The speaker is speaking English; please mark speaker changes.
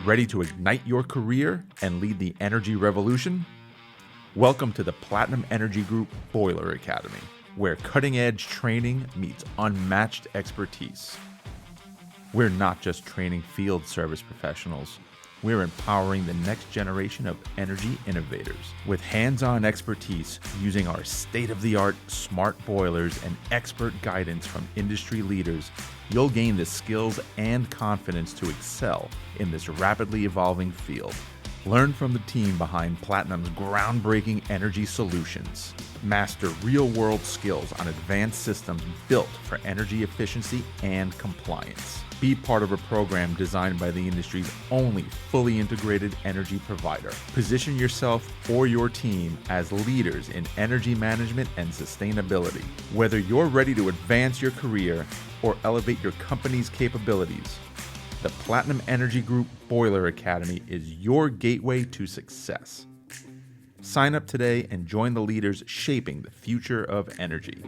Speaker 1: Ready to ignite your career and lead the energy revolution? Welcome to the Platinum Energy Group Boiler Academy, where cutting-edge training meets unmatched expertise. We're not just training field service professionals. We're empowering the next generation of energy innovators. With hands-on expertise using our state-of-the-art smart boilers and expert guidance from industry leaders, you'll gain the skills and confidence to excel in this rapidly evolving field. Learn from the team behind Platinum's groundbreaking energy solutions. Master real-world skills on advanced systems built for energy efficiency and compliance. Be part of a program designed by the industry's only fully integrated energy provider. Position yourself or your team as leaders in energy management and sustainability. Whether you're ready to advance your career or elevate your company's capabilities, the Platinum Energy Group Boiler Academy is your gateway to success. Sign up today and join the leaders shaping the future of energy.